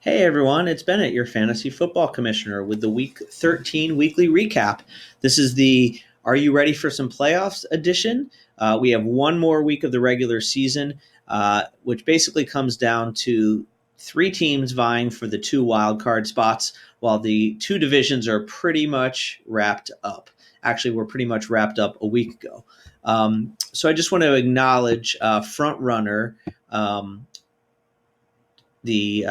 Hey everyone, it's Bennett, your fantasy football commissioner, with the Week 13 weekly recap. This is the Are You Ready for Some Playoffs edition. We have one more week of the regular season, which basically comes down to three teams vying for the two wildcard spots, while the two divisions are pretty much wrapped up. Actually, we're pretty much wrapped up a week ago. So I just want to acknowledge front runner. The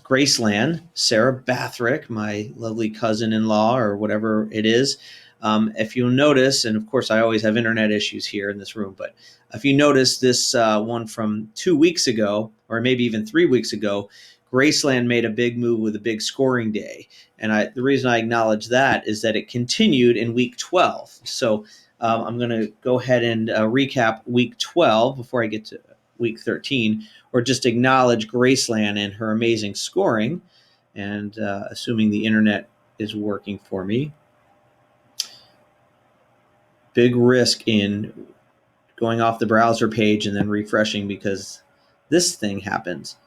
Graceland, Sarah Bathrick, my lovely cousin-in-law or whatever it is. If you'll notice, and of course I always have internet issues here in this room, but if you notice this one from 2 weeks ago, or maybe even 3 weeks ago, Graceland made a big move with a big scoring day. And the reason I acknowledge that is that it continued in week 12. So I'm going to go ahead and recap week 12 before I get to week 13, or just acknowledge Graceland and her amazing scoring. And assuming the internet is working for me, big risk in going off the browser page and then refreshing because this thing happens.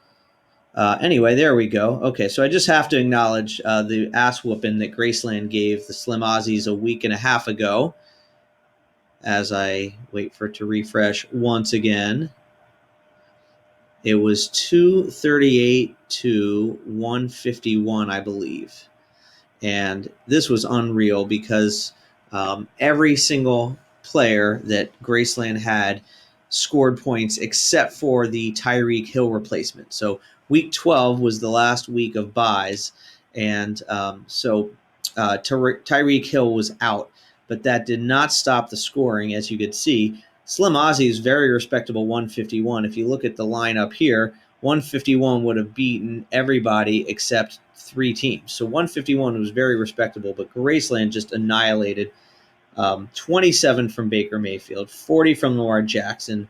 Anyway, there we go. Okay, so I just have to acknowledge the ass whooping that Graceland gave the Slim Aussies a week and a half ago as I wait for it to refresh once again. It was 238 to 151, I believe. And this was unreal because every single player that Graceland had scored points except for the Tyreek Hill replacement. So week 12 was the last week of buys. And Tyreek Hill was out. But that did not stop the scoring, as you could see. Slim Ozzy is very respectable 151. If you look at the lineup here, 151 would have beaten everybody except three teams. So 151 was very respectable, but Graceland just annihilated 27 from Baker Mayfield, 40 from Lamar Jackson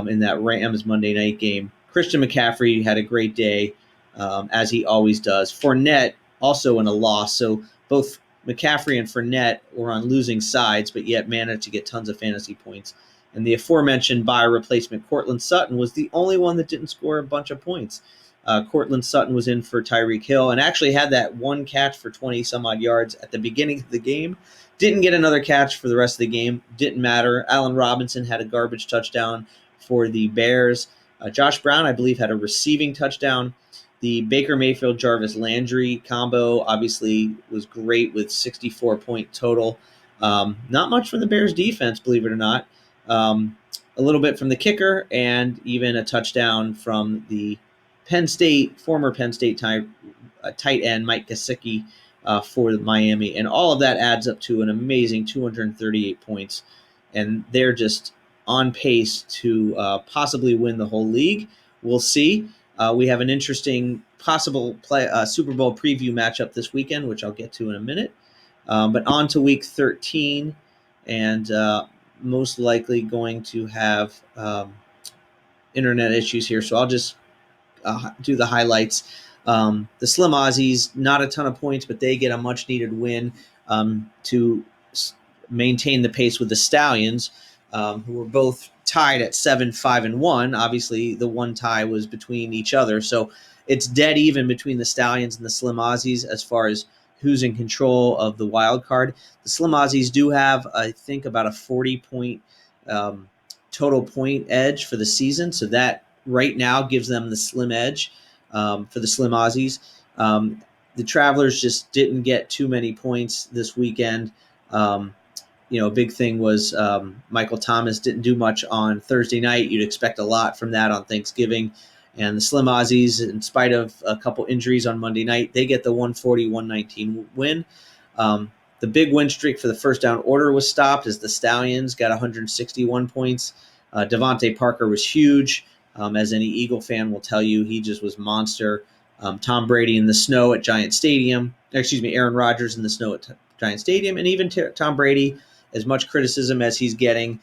in that Rams Monday night game. Christian McCaffrey had a great day, as he always does. Fournette also in a loss. So both McCaffrey and Fournette were on losing sides, but yet managed to get tons of fantasy points. And the aforementioned bye replacement, Cortland Sutton, was the only one that didn't score a bunch of points. Cortland Sutton was in for Tyreek Hill and actually had that one catch for 20-some-odd yards at the beginning of the game. Didn't get another catch for the rest of the game. Didn't matter. Allen Robinson had a garbage touchdown for the Bears. Josh Brown, I believe, had a receiving touchdown. The Baker Mayfield-Jarvis Landry combo obviously was great with 64-point total. Not much from the Bears defense, believe it or not. A little bit from the kicker and even a touchdown from the former Penn State tight end Mike Gesicki for Miami. And all of that adds up to an amazing 238 points. And they're just on pace to possibly win the whole league. We'll see. We have an interesting possible Super Bowl preview matchup this weekend, which I'll get to in a minute. But on to week 13, and most likely going to have internet issues here. So I'll just do the highlights. The Slim Aussies, not a ton of points, but they get a much-needed win to maintain the pace with the Stallions, who were both tied at 7-5-1. Obviously, the one tie was between each other. So it's dead even between the Stallions and the Slim Aussies as far as who's in control of the wild card. The Slim Aussies do have, I think, about a 40-point total point edge for the season. So that right now gives them the slim edge for the Slim Aussies. The Travelers just didn't get too many points this weekend. A big thing was Michael Thomas didn't do much on Thursday night. You'd expect a lot from that on Thanksgiving. And the Slim Aussies, in spite of a couple injuries on Monday night, they get the 140-119 win. The big win streak for the first down order was stopped as the Stallions got 161 points. Devontae Parker was huge. As any Eagle fan will tell you, he just was monster. Tom Brady in the snow at Giant Stadium. Aaron Rodgers in the snow at Giant Stadium. And even Tom Brady, as much criticism as he's getting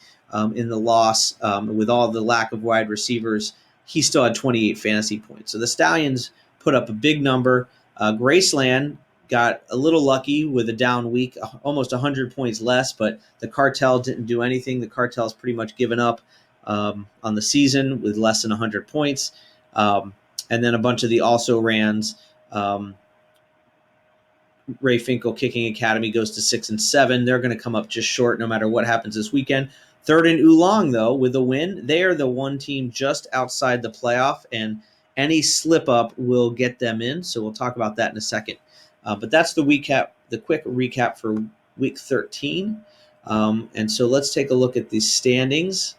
in the loss with all the lack of wide receivers, he still had 28 fantasy points. So the Stallions put up a big number. Graceland got a little lucky with a down week, almost 100 points less, but the Cartel didn't do anything. The Cartel's pretty much given up on the season with less than 100 points. and then a bunch of the also rans. Ray Finkel Kicking Academy goes to 6-7. They're going to come up just short no matter what happens this weekend. Third and Oolong, though, with a win, they are the one team just outside the playoff, and any slip up will get them in. So we'll talk about that in a second. But that's the quick recap for week 13. And so let's take a look at the standings.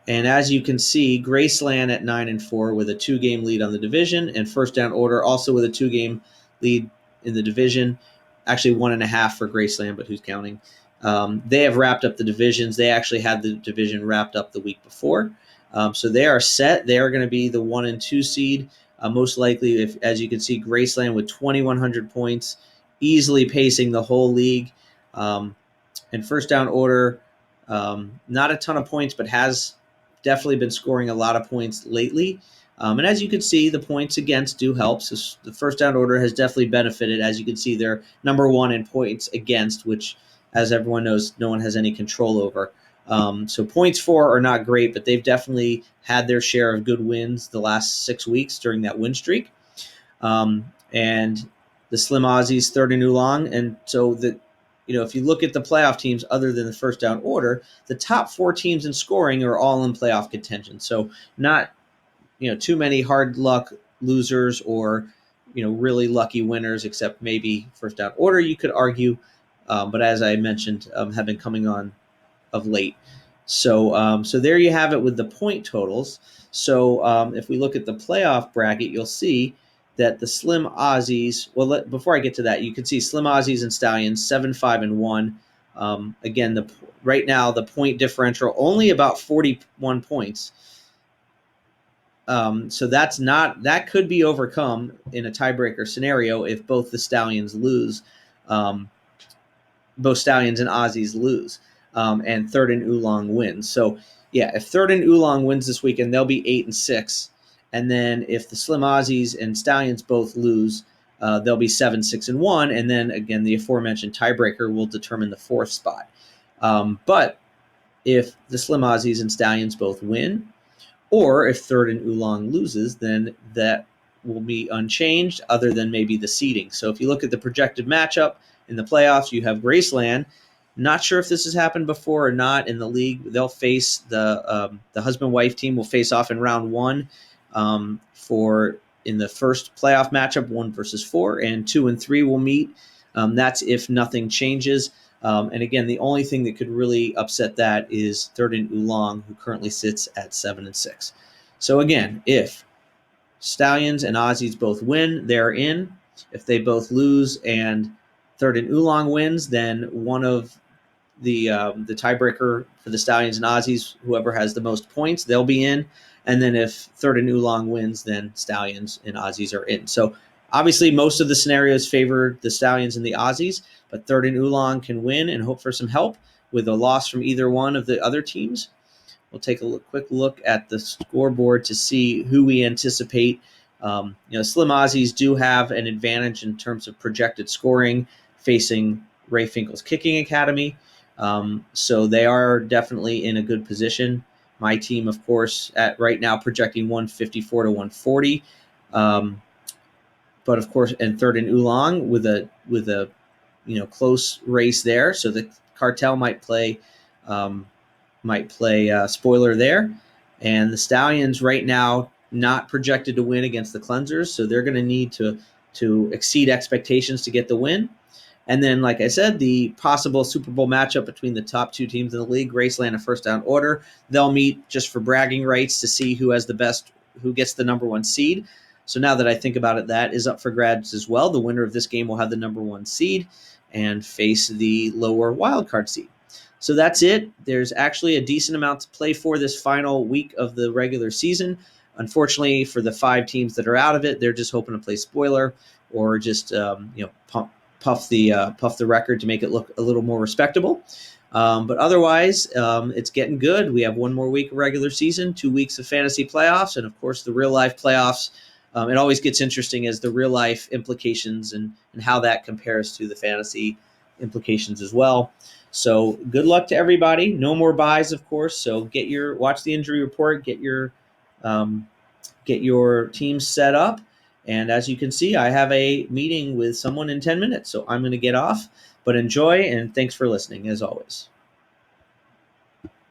And as you can see, Graceland at 9-4 with a 2-game lead on the division, and First Down Order also with a 2-game lead in the division. Actually, 1.5 for Graceland, but who's counting? They have wrapped up the divisions. They actually had the division wrapped up the week before. So they are set. They are going to be the 1 and 2 seed. Most likely, if as you can see, Graceland with 2,100 points, easily pacing the whole league. And First Down Order, not a ton of points, but has definitely been scoring a lot of points lately. And as you can see, the points against do help. So the First Down Order has definitely benefited. As you can see, they're number 1 in points against, which, as everyone knows, no one has any control over. So points for are not great, but they've definitely had their share of good wins the last 6 weeks during that win streak. And the Slim Aussies, third in Oolong. And so if you look at the playoff teams other than the First Down Order, the top 4 teams in scoring are all in playoff contention. So not, too many hard luck losers or, really lucky winners, except maybe First Down Order, you could argue. But as I mentioned, have been coming on of late. So there you have it with the point totals. So if we look at the playoff bracket, you'll see that the Slim Aussies, before I get to that, you can see Slim Aussies and Stallions 7-5-1. Again, right now the point differential only about 41 points. So that could be overcome in a tiebreaker scenario if both the Stallions lose, both Stallions and Aussies lose, and Third and Oolong wins. So yeah, if Third and Oolong wins this weekend, they'll be 8-6. And then if the Slim Aussies and Stallions both lose, they'll be 7-6-1. And then again, the aforementioned tiebreaker will determine the 4th spot. But if the Slim Aussies and Stallions both win, or if Third and Oolong loses, then that will be unchanged other than maybe the seeding. So if you look at the projected matchup in the playoffs, you have Graceland. Not sure if this has happened before or not in the league. They'll face the husband-wife team will face off in round 1 in the first playoff matchup, 1 versus 4, and 2 and 3 will meet. That's if nothing changes. And again, the only thing that could really upset that is Third and Oolong, who currently sits at 7-6. So again, if Stallions and Aussies both win, they're in. If they both lose and Third and Oolong wins, then one of the tiebreaker for the Stallions and Aussies, whoever has the most points, they'll be in. And then if Third and Oolong wins, then Stallions and Aussies are in. So obviously, most of the scenarios favor the Stallions and the Aussies, but Third and Oolong can win and hope for some help with a loss from either one of the other teams. We'll take a quick look at the scoreboard to see who we anticipate. Slim Aussies do have an advantage in terms of projected scoring facing Ray Finkel's Kicking Academy. So they are definitely in a good position. My team, of course, at right now projecting 154 to 140. But of course, and Third and Oolong with a close race there. So the cartel might play spoiler there. And the Stallions right now not projected to win against the Cleansers, so they're going to need to exceed expectations to get the win. And then, like I said, the possible Super Bowl matchup between the top 2 teams in the league, Graceland and First Down Order, they'll meet just for bragging rights to see who gets the number 1 seed. So now that I think about it, that is up for grabs as well. The winner of this game will have the number 1 seed and face the lower wildcard seed. So that's it. There's actually a decent amount to play for this final week of the regular season. Unfortunately, for the 5 teams that are out of it, they're just hoping to play spoiler or just puff the record to make it look a little more respectable. But otherwise, it's getting good. We have 1 more week of regular season, 2 weeks of fantasy playoffs, and of course the real life playoffs. It always gets interesting as the real life implications and how that compares to the fantasy implications as well. So good luck to everybody. No more buys, of course. So watch the injury report, get your get your team set up. And as you can see, I have a meeting with someone in 10 minutes, so I'm going to get off. But enjoy, and thanks for listening, as always.